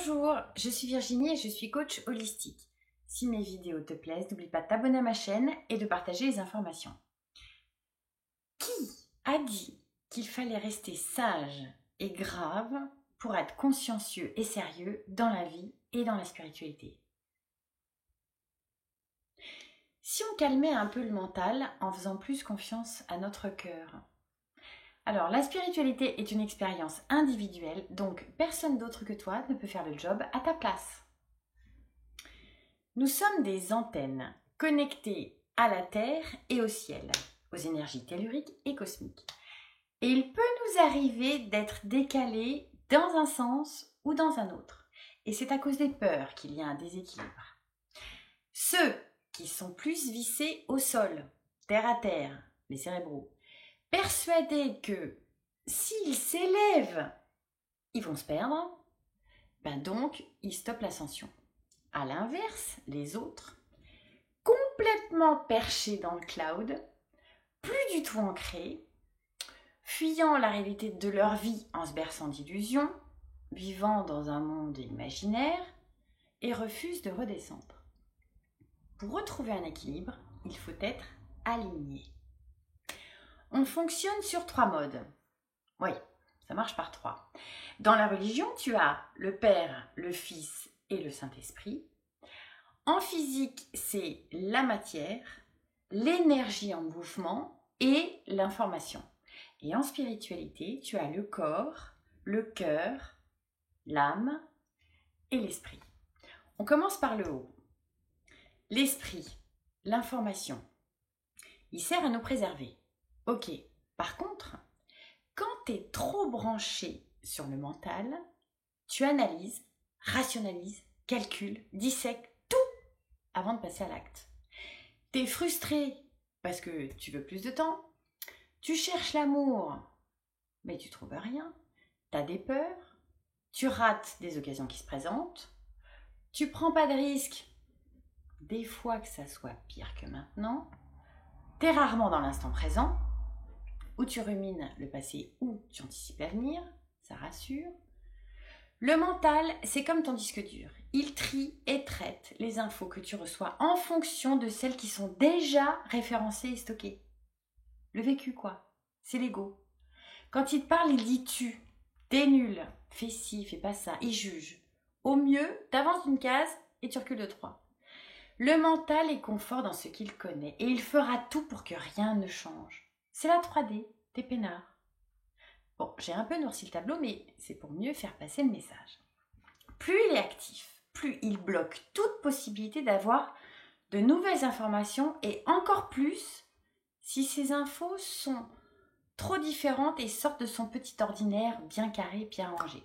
Bonjour, je suis Virginie et je suis coach holistique. Si mes vidéos te plaisent, n'oublie pas de t'abonner à ma chaîne et de partager les informations. Qui a dit qu'il fallait rester sage et grave pour être consciencieux et sérieux dans la vie et dans la spiritualité? Si on calmait un peu le mental en faisant plus confiance à notre cœur. Alors, la spiritualité est une expérience individuelle, donc personne d'autre que toi ne peut faire le job à ta place. Nous sommes des antennes connectées à la Terre et au ciel, aux énergies telluriques et cosmiques. Et il peut nous arriver d'être décalés dans un sens ou dans un autre. Et c'est à cause des peurs qu'il y a un déséquilibre. Ceux qui sont plus vissés au sol, terre à terre, les cérébraux, persuadés que s'ils s'élèvent, ils vont se perdre, donc ils stoppent l'ascension. À l'inverse, les autres, complètement perchés dans le cloud, plus du tout ancrés, fuyant la réalité de leur vie en se berçant d'illusions, vivant dans un monde imaginaire, et refusent de redescendre. Pour retrouver un équilibre, il faut être aligné. On fonctionne sur 3 modes. Oui, ça marche par 3. Dans la religion, tu as le Père, le Fils et le Saint-Esprit. En physique, c'est la matière, l'énergie en mouvement et l'information. Et en spiritualité, tu as le corps, le cœur, l'âme et l'esprit. On commence par le haut. L'esprit, l'information, il sert à nous préserver. Ok, par contre, quand tu es trop branché sur le mental, tu analyses, rationalises, calcules, dissèques tout avant de passer à l'acte. Tu es frustré parce que tu veux plus de temps, tu cherches l'amour, mais tu trouves rien, tu as des peurs, tu rates des occasions qui se présentent, tu prends pas de risques, des fois que ça soit pire que maintenant, tu es rarement dans l'instant présent, ou tu rumines le passé ou tu anticipes l'avenir, ça rassure. Le mental, c'est comme ton disque dur. Il trie et traite les infos que tu reçois en fonction de celles qui sont déjà référencées et stockées. Le vécu, quoi. C'est l'ego. Quand il te parle, il dit tu. T'es nul. Fais ci, fais pas ça. Il juge. Au mieux, t'avances d'une case et tu recules de 3. Le mental est confort dans ce qu'il connaît et il fera tout pour que rien ne change. C'est la 3D, t'es peinard. Bon, j'ai un peu noirci le tableau, mais c'est pour mieux faire passer le message. Plus il est actif, plus il bloque toute possibilité d'avoir de nouvelles informations et encore plus si ces infos sont trop différentes et sortent de son petit ordinaire bien carré, bien rangé.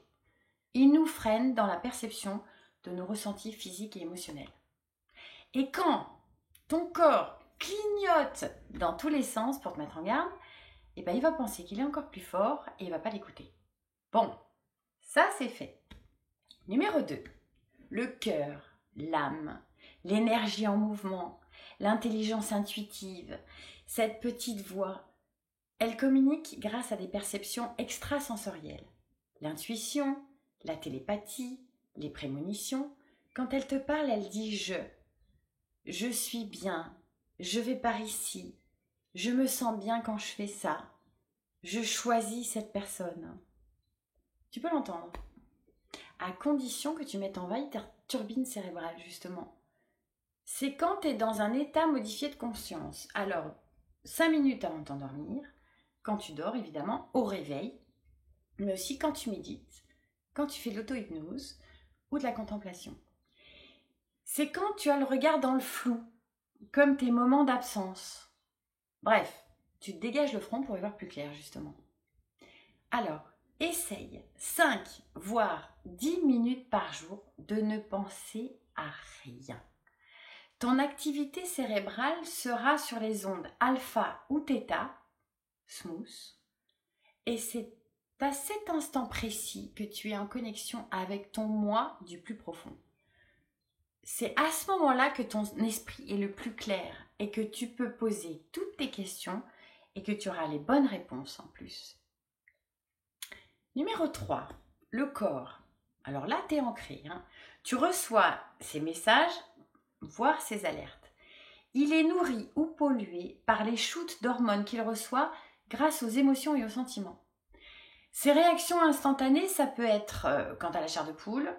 Il nous freine dans la perception de nos ressentis physiques et émotionnels. Et quand ton corps clignote dans tous les sens pour te mettre en garde, il va penser qu'il est encore plus fort et il ne va pas l'écouter. Bon, ça c'est fait. Numéro 2, le cœur, l'âme, l'énergie en mouvement, l'intelligence intuitive, cette petite voix, elle communique grâce à des perceptions extrasensorielles. L'intuition, la télépathie, les prémonitions, quand elle te parle, elle dit je suis bien, je vais par ici, je me sens bien quand je fais ça, je choisis cette personne. Tu peux l'entendre, à condition que tu mettes en veille ta turbine cérébrale, justement. C'est quand tu es dans un état modifié de conscience. Alors, 5 minutes avant de t'endormir, quand tu dors, évidemment, au réveil, mais aussi quand tu médites, quand tu fais de l'auto-hypnose ou de la contemplation. C'est quand tu as le regard dans le flou, comme tes moments d'absence. Bref, tu te dégages le front pour y voir plus clair, justement. Alors, essaye 5, voire 10 minutes par jour de ne penser à rien. Ton activité cérébrale sera sur les ondes alpha ou θ, smooth, et c'est à cet instant précis que tu es en connexion avec ton moi du plus profond. C'est à ce moment-là que ton esprit est le plus clair et que tu peux poser toutes tes questions et que tu auras les bonnes réponses en plus. Numéro 3, le corps. Alors là, tu es ancré. Tu reçois ces messages, voire ces alertes. Il est nourri ou pollué par les shoots d'hormones qu'il reçoit grâce aux émotions et aux sentiments. Ces réactions instantanées, ça peut être quand tu as la chair de poule,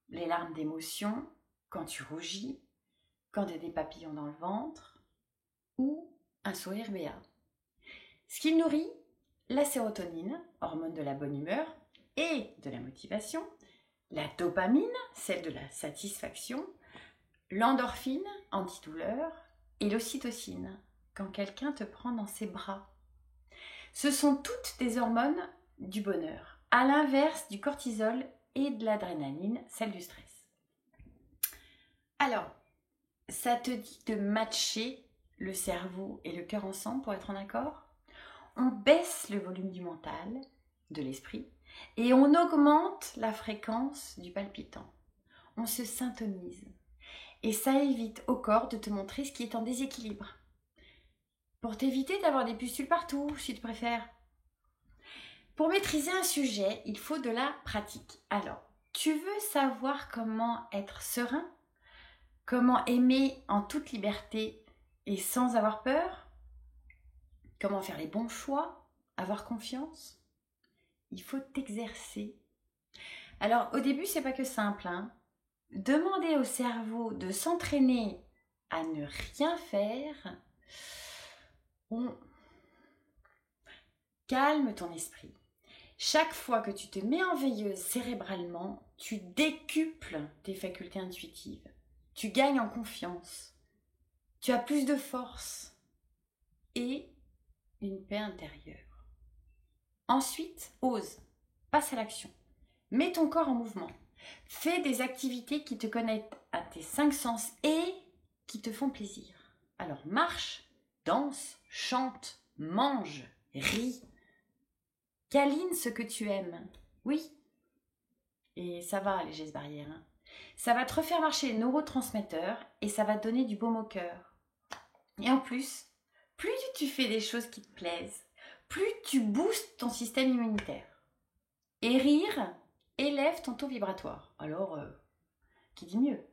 les larmes d'émotion, quand tu rougis, quand tu as des papillons dans le ventre ou un sourire béat. Ce qui nourrit la sérotonine, hormone de la bonne humeur et de la motivation, la dopamine, celle de la satisfaction, l'endorphine, antidouleur, et l'ocytocine, quand quelqu'un te prend dans ses bras. Ce sont toutes des hormones du bonheur, à l'inverse du cortisol et de l'adrénaline, celle du stress. Alors, ça te dit de matcher le cerveau et le cœur ensemble pour être en accord? On baisse le volume du mental, de l'esprit, et on augmente la fréquence du palpitant. On se syntonise. Et ça évite au corps de te montrer ce qui est en déséquilibre. Pour t'éviter d'avoir des pustules partout, si tu préfères. Pour maîtriser un sujet, il faut de la pratique. Alors, tu veux savoir comment être serein? Comment aimer en toute liberté et sans avoir peur? Comment faire les bons choix? Avoir confiance? Il faut t'exercer. Alors, au début, c'est pas que simple. Demander au cerveau de s'entraîner à ne rien faire, calme ton esprit. Chaque fois que tu te mets en veilleuse cérébralement, tu décuples tes facultés intuitives. Tu gagnes en confiance. Tu as plus de force et une paix intérieure. Ensuite, ose. Passe à l'action. Mets ton corps en mouvement. Fais des activités qui te connectent à tes 5 sens et qui te font plaisir. Alors marche, danse, chante, mange, ris. Câline ce que tu aimes. Oui. Et ça va alléger cette barrière. Ça va te refaire marcher les neurotransmetteurs et ça va te donner du baume au cœur. Et en plus, plus tu fais des choses qui te plaisent, plus tu boostes ton système immunitaire. Et rire élève ton taux vibratoire. Alors, qui dit mieux?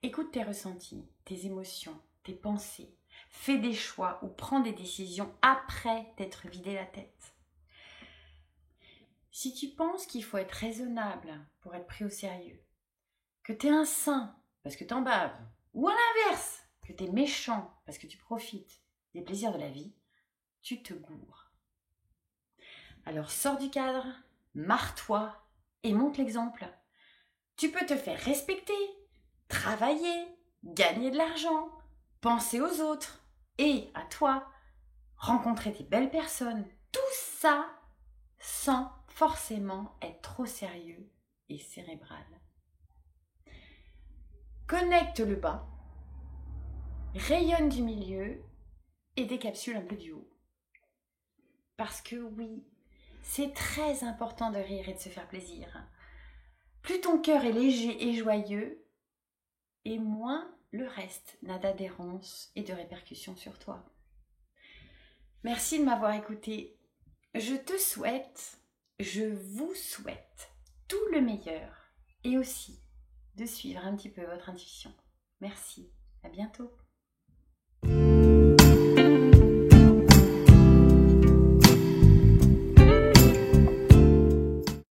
Écoute tes ressentis, tes émotions, tes pensées. Fais des choix ou prends des décisions après t'être vidé la tête. Si tu penses qu'il faut être raisonnable pour être pris au sérieux, que t'es un saint parce que t'en baves, ou à l'inverse, que t'es méchant parce que tu profites des plaisirs de la vie, tu te gourres. Alors sors du cadre, marre-toi et montre l'exemple. Tu peux te faire respecter, travailler, gagner de l'argent, penser aux autres et à toi, rencontrer des belles personnes. Tout ça sans forcément être trop sérieux et cérébral. Connecte le bas, rayonne du milieu et décapsule un peu du haut. Parce que oui, c'est très important de rire et de se faire plaisir. Plus ton cœur est léger et joyeux, et moins le reste n'a d'adhérence et de répercussions sur toi. Merci de m'avoir écouté. Je vous souhaite tout le meilleur et aussi de suivre un petit peu votre intuition. Merci, à bientôt.